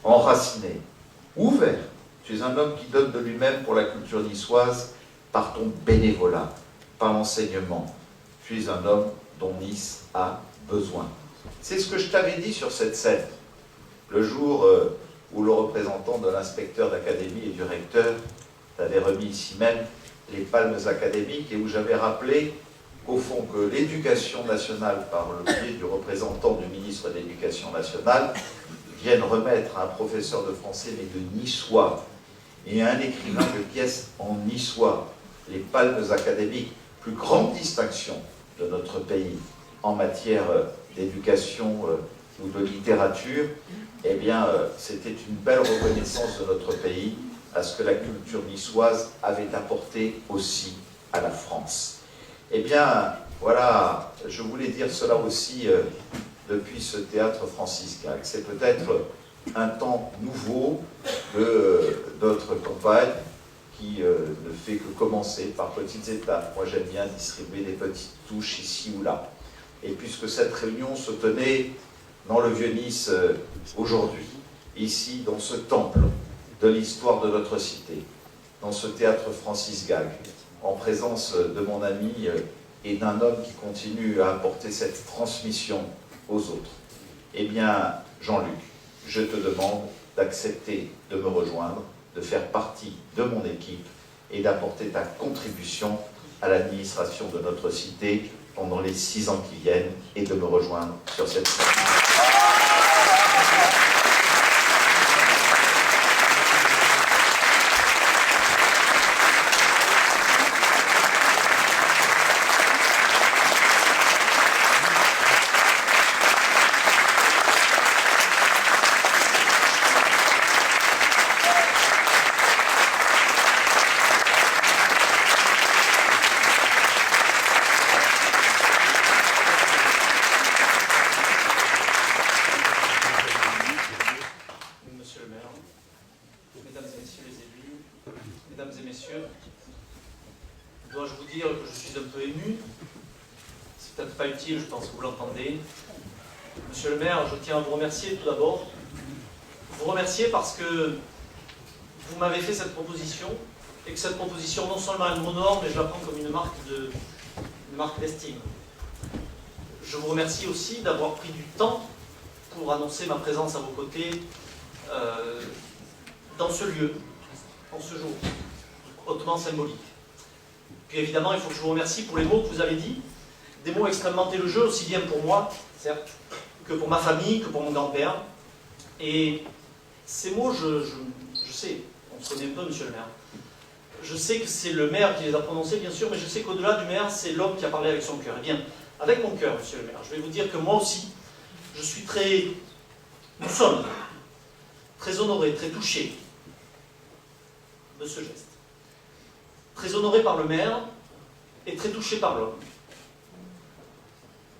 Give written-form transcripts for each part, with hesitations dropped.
enraciné, ouvert. Tu es un homme qui donne de lui-même pour la culture niçoise par ton bénévolat, par l'enseignement. Tu es un homme dont Nice a besoin. C'est ce que je t'avais dit sur cette scène, le jour où le représentant de l'inspecteur d'académie et du recteur t'avait remis ici même les palmes académiques et où j'avais rappelé au fond que l'éducation nationale, par le biais du représentant du ministre de l'Éducation nationale, vienne remettre à un professeur de français, mais de niçois, et à un écrivain de pièces en niçois, les palmes académiques, plus grande distinction de notre pays en matière d'éducation ou de littérature, eh bien, c'était une belle reconnaissance de notre pays à ce que la culture niçoise avait apporté aussi à la France. Eh bien, voilà, je voulais dire cela aussi depuis ce théâtre franciscain. C'est peut-être un temps nouveau de notre campagne qui ne fait que commencer par petites étapes. Moi, j'aime bien distribuer des petites touches ici ou là. Et puisque cette réunion se tenait dans le Vieux-Nice aujourd'hui, ici, dans ce temple de l'histoire de notre cité, dans ce théâtre Francis Gag, en présence de mon ami et d'un homme qui continue à apporter cette transmission aux autres, eh bien, Jean-Luc, je te demande d'accepter de me rejoindre, de faire partie de mon équipe et d'apporter ta contribution à l'administration de notre cité pendant les 6 ans qui viennent et de me rejoindre sur cette scène. Je pense que vous l'entendez. Monsieur le maire, je tiens à vous remercier tout d'abord. Vous remercier parce que vous m'avez fait cette proposition et que cette proposition, non seulement elle m'honore, mais je la prends comme une marque d'estime. Je vous remercie aussi d'avoir pris du temps pour annoncer ma présence à vos côtés dans ce lieu, en ce jour, hautement symbolique. Puis évidemment, il faut que je vous remercie pour les mots que vous avez dit, des mots extrêmement élogieux, aussi bien pour moi, certes, que pour ma famille, que pour mon grand-père. Et ces mots, je sais, on se connaît un peu, monsieur le maire, je sais que c'est le maire qui les a prononcés, bien sûr, mais je sais qu'au-delà du maire, c'est l'homme qui a parlé avec son cœur. Eh bien, avec mon cœur, monsieur le maire, je vais vous dire que moi aussi, je suis nous sommes très honorés, très touchés de ce geste. Très honorés par le maire et très touchés par l'homme.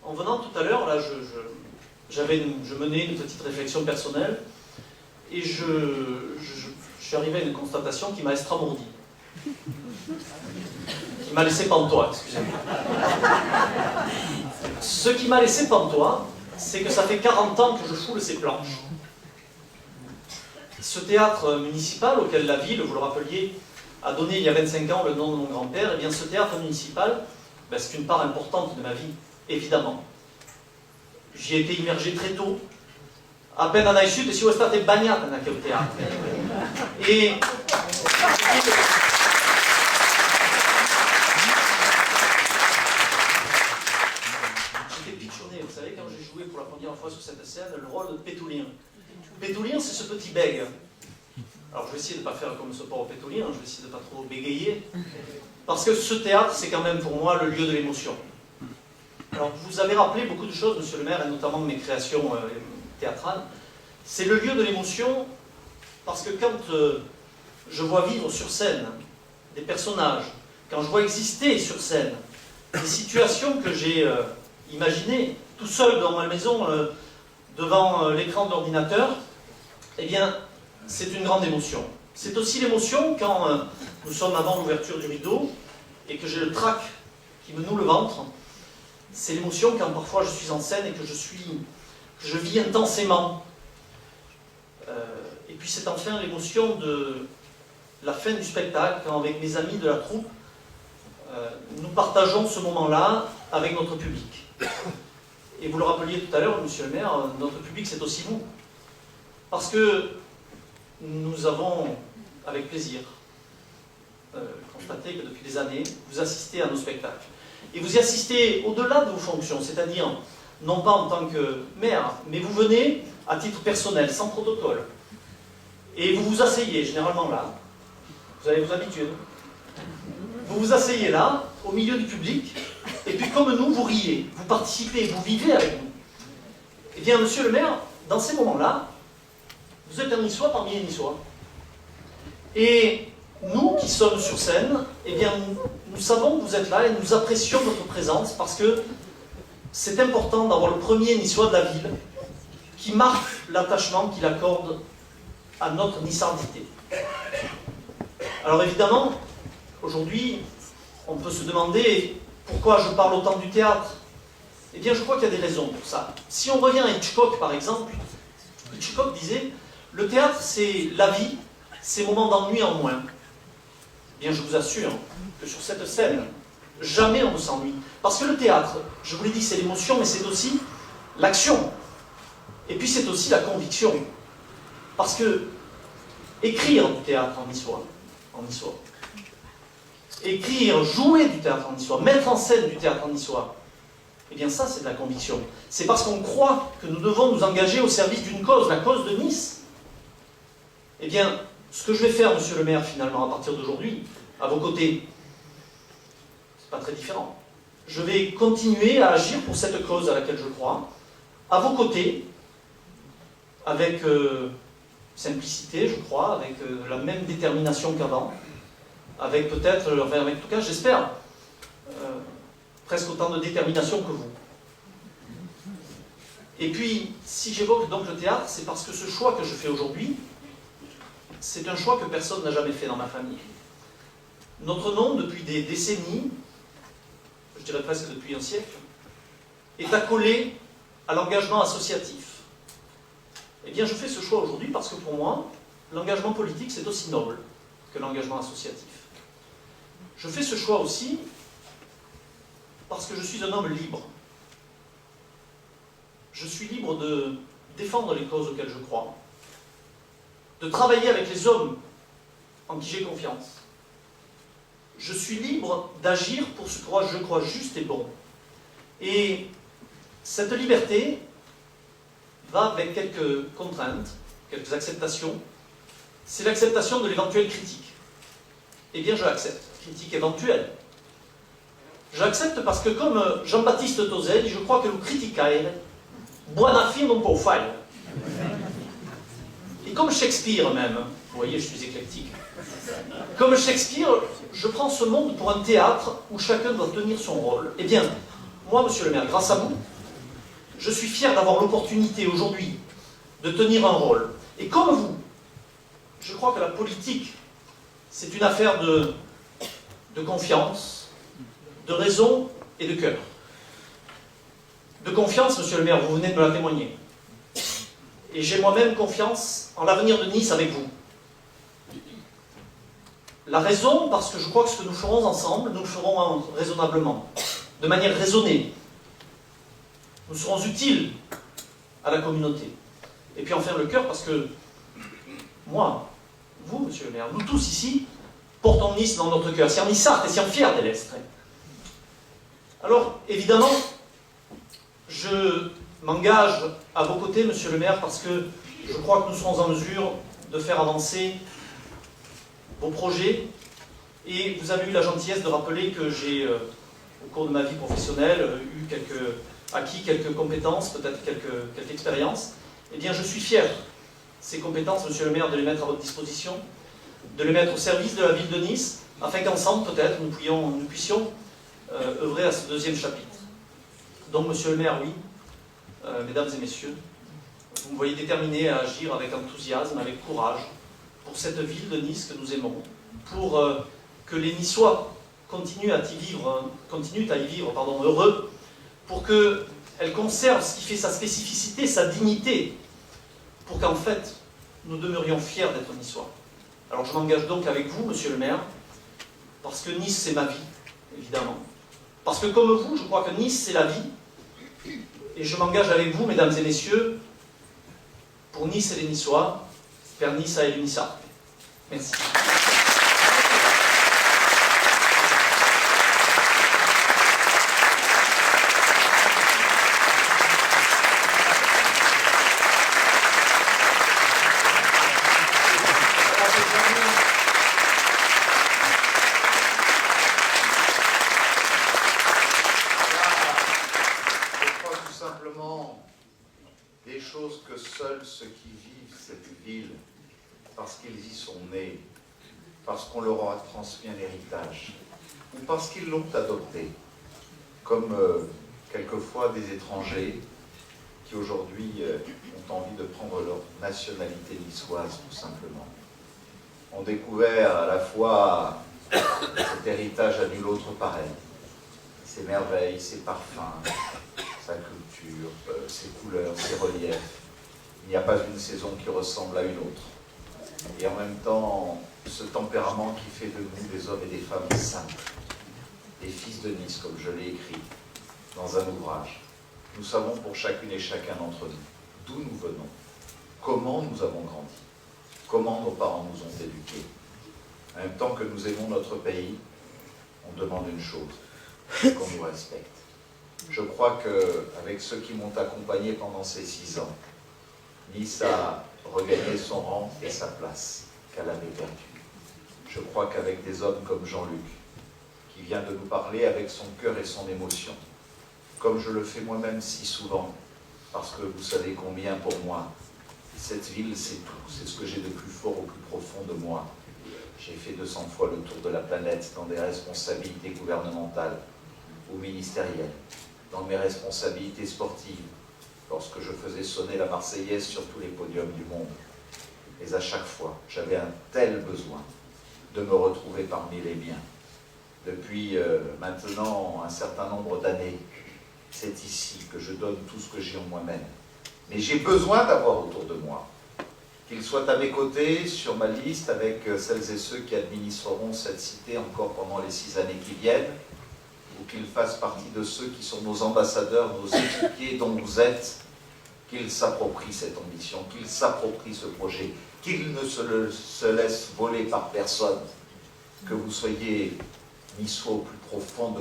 En venant tout à l'heure, là, je menais une petite réflexion personnelle et je suis arrivé à une constatation qui m'a extramourdi. Qui m'a laissé pantois, excusez-moi. Ce qui m'a laissé pantois, c'est que ça fait 40 ans que je foule ces planches. Ce théâtre municipal auquel la ville, vous le rappeliez, a donné il y a 25 ans le nom de mon grand-père, et bien ce théâtre municipal, ben, c'est une part importante de ma vie. Évidemment. J'y ai été immergé très tôt. Appena nasciuto, siamo state bagnate anche au théâtre. Et j'étais pitchounné, vous savez, quand j'ai joué pour la première fois sur cette scène, le rôle de Pétoulien. Pétoulien, c'est ce petit bègue. Alors je vais essayer de ne pas faire comme ce pauvre Pétoulien, je vais essayer de ne pas trop bégayer. Parce que ce théâtre, c'est quand même pour moi le lieu de l'émotion. Alors, vous avez rappelé beaucoup de choses, monsieur le maire, et notamment de mes créations théâtrales. C'est le lieu de l'émotion, parce que quand je vois vivre sur scène des personnages, quand je vois exister sur scène des situations que j'ai imaginées, tout seul dans ma maison, devant l'écran de l'ordinateur, eh bien, c'est une grande émotion. C'est aussi l'émotion quand nous sommes avant l'ouverture du rideau, et que j'ai le trac qui me noue le ventre. C'est l'émotion quand parfois je suis en scène et que je vis intensément puis c'est enfin l'émotion de la fin du spectacle, quand avec mes amis de la troupe, nous partageons ce moment-là avec notre public. Et vous le rappeliez tout à l'heure, monsieur le maire, notre public c'est aussi vous. Parce que nous avons, avec plaisir, constaté que depuis des années, vous assistez à nos spectacles. Et vous y assistez au-delà de vos fonctions, c'est-à-dire, non pas en tant que maire, mais vous venez à titre personnel, sans protocole. Et vous vous asseyez généralement là, vous avez vos habitudes. Vous vous asseyez là, au milieu du public, et puis comme nous, vous riez, vous participez, vous vivez avec nous. Eh bien, monsieur le maire, dans ces moments-là, vous êtes un Niçois parmi les Niçois. Et nous qui sommes sur scène, eh bien, nous savons que vous êtes là et nous apprécions votre présence parce que c'est important d'avoir le premier Niçois de la ville qui marque l'attachement qu'il accorde à notre nissardité. Alors évidemment, aujourd'hui, on peut se demander pourquoi je parle autant du théâtre. Eh bien, je crois qu'il y a des raisons pour ça. Si on revient à Hitchcock, par exemple, Hitchcock disait « Le théâtre, c'est la vie, ces moments d'ennui en moins. » Eh bien, je vous assure que sur cette scène, jamais on ne s'ennuie. Parce que le théâtre, je vous l'ai dit, c'est l'émotion, mais c'est aussi l'action. Et puis c'est aussi la conviction. Parce que écrire du théâtre en niçois, écrire, jouer du théâtre en niçois, mettre en scène du théâtre en niçois, eh bien ça c'est de la conviction. C'est parce qu'on croit que nous devons nous engager au service d'une cause, la cause de Nice. Eh bien, ce que je vais faire, monsieur le maire, finalement, à partir d'aujourd'hui, à vos côtés, c'est pas très différent. Je vais continuer à agir pour cette cause à laquelle je crois, à vos côtés, avec simplicité, je crois, avec la même détermination qu'avant, avec peut-être, enfin, avec tout cas, j'espère, presque autant de détermination que vous. Et puis, si j'évoque donc le théâtre, c'est parce que ce choix que je fais aujourd'hui, c'est un choix que personne n'a jamais fait dans ma famille. Notre nom, depuis des décennies, je dirais presque depuis un siècle, est accolé à l'engagement associatif. Eh bien, je fais ce choix aujourd'hui parce que pour moi, l'engagement politique, c'est aussi noble que l'engagement associatif. Je fais ce choix aussi parce que je suis un homme libre. Je suis libre de défendre les causes auxquelles je crois, de travailler avec les hommes en qui j'ai confiance. Je suis libre d'agir pour ce que je crois juste et bon. Et cette liberté va avec quelques contraintes, quelques acceptations. C'est l'acceptation de l'éventuelle critique. Eh bien, je l'accepte. Critique éventuelle. J'accepte parce que, comme Jean-Baptiste Tozel, je crois que le criticaire, buona fine non può fare. Et comme Shakespeare même, vous voyez, je suis éclectique. Comme Shakespeare, je prends ce monde pour un théâtre où chacun doit tenir son rôle. Eh bien, moi, monsieur le maire, grâce à vous, je suis fier d'avoir l'opportunité aujourd'hui de tenir un rôle. Et comme vous, je crois que la politique, c'est une affaire de confiance, de raison et de cœur. De confiance, monsieur le maire, vous venez de me la témoigner. Et j'ai moi-même confiance en l'avenir de Nice avec vous. La raison, parce que je crois que ce que nous ferons ensemble, nous le ferons raisonnablement, de manière raisonnée. Nous serons utiles à la communauté. Et puis enfin le cœur, parce que moi, vous, monsieur le maire, nous tous ici, portons Nice dans notre cœur. Siamo Nissart et siamo fiers dell'Estre. Alors, évidemment, je m'engage à vos côtés, monsieur le maire, parce que je crois que nous serons en mesure de faire avancer vos projets. Et vous avez eu la gentillesse de rappeler que j'ai, au cours de ma vie professionnelle, acquis quelques compétences, peut-être quelques expériences. Eh bien, je suis fier, ces compétences, monsieur le maire, de les mettre à votre disposition, de les mettre au service de la ville de Nice, afin qu'ensemble, peut-être, nous puissions œuvrer à ce deuxième chapitre. Donc, monsieur le maire, oui, mesdames et messieurs, vous me voyez déterminé à agir avec enthousiasme, avec courage, pour cette ville de Nice que nous aimons, pour que les Niçois continuent à y vivre heureux, pour qu'elle conserve ce qui fait sa spécificité, sa dignité, pour qu'en fait, nous demeurions fiers d'être niçois. Alors je m'engage donc avec vous, monsieur le maire, parce que Nice c'est ma vie, évidemment. Parce que comme vous, je crois que Nice c'est la vie. Et je m'engage avec vous, mesdames et messieurs, pour Nice et les Niçois, per Nissa et l'Unissa. Merci. Des choses que seuls ceux qui vivent cette ville, parce qu'ils y sont nés, parce qu'on leur aura transmis un héritage, ou parce qu'ils l'ont adopté, comme quelquefois des étrangers qui aujourd'hui ont envie de prendre leur nationalité niçoise, tout simplement, ont découvert à la fois cet héritage à nul autre pareil, ses merveilles, ses parfums, sa culture, ses couleurs, ses reliefs. Il n'y a pas une saison qui ressemble à une autre. Et en même temps, ce tempérament qui fait de nous des hommes et des femmes simples, des fils de Nice, comme je l'ai écrit dans un ouvrage. Nous savons pour chacune et chacun d'entre nous d'où nous venons, comment nous avons grandi, comment nos parents nous ont éduqués. En même temps que nous aimons notre pays, on demande une chose, qu'on nous respecte. Je crois qu'avec ceux qui m'ont accompagné pendant ces 6 ans, Nice a regagné son rang et sa place qu'elle avait perdue. Je crois qu'avec des hommes comme Jean-Luc, qui vient de nous parler avec son cœur et son émotion, comme je le fais moi-même si souvent, parce que vous savez combien pour moi, cette ville c'est tout, c'est ce que j'ai de plus fort au plus profond de moi. J'ai fait 200 fois le tour de la planète dans des responsabilités gouvernementales ou ministérielles, dans mes responsabilités sportives, lorsque je faisais sonner la Marseillaise sur tous les podiums du monde. Mais à chaque fois, j'avais un tel besoin de me retrouver parmi les miens. Depuis maintenant un certain nombre d'années, c'est ici que je donne tout ce que j'ai en moi-même. Mais j'ai besoin d'avoir autour de moi, qu'ils soient à mes côtés, sur ma liste, avec celles et ceux qui administreront cette cité encore pendant les 6 années qui viennent, ou qu'ils fassent partie de ceux qui sont nos ambassadeurs, nos équipiers dont vous êtes, qu'ils s'approprient cette ambition, qu'ils s'approprient ce projet, qu'ils ne se laissent voler par personne, que vous soyez niçois au plus profond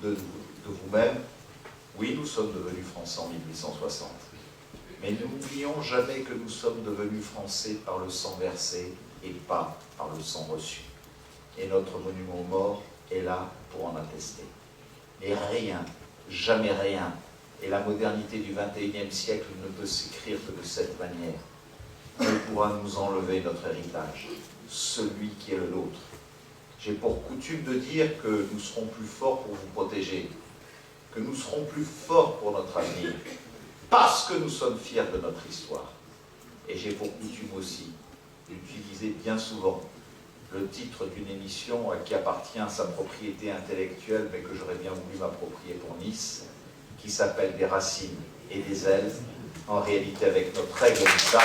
de vous-même. Oui, nous sommes devenus français en 1860, mais n'oublions jamais que nous sommes devenus français par le sang versé et pas par le sang reçu. Et notre monument aux morts est là pour en attester. Et rien, jamais rien, et la modernité du XXIe siècle ne peut s'écrire que de cette manière, ne pourra nous enlever notre héritage, celui qui est le nôtre. J'ai pour coutume de dire que nous serons plus forts pour vous protéger, que nous serons plus forts pour notre avenir, parce que nous sommes fiers de notre histoire. Et j'ai pour coutume aussi d'utiliser bien souvent le titre d'une émission qui appartient à sa propriété intellectuelle, mais que j'aurais bien voulu m'approprier pour Nice, qui s'appelle Des racines et des ailes, en réalité avec notre règle de ça.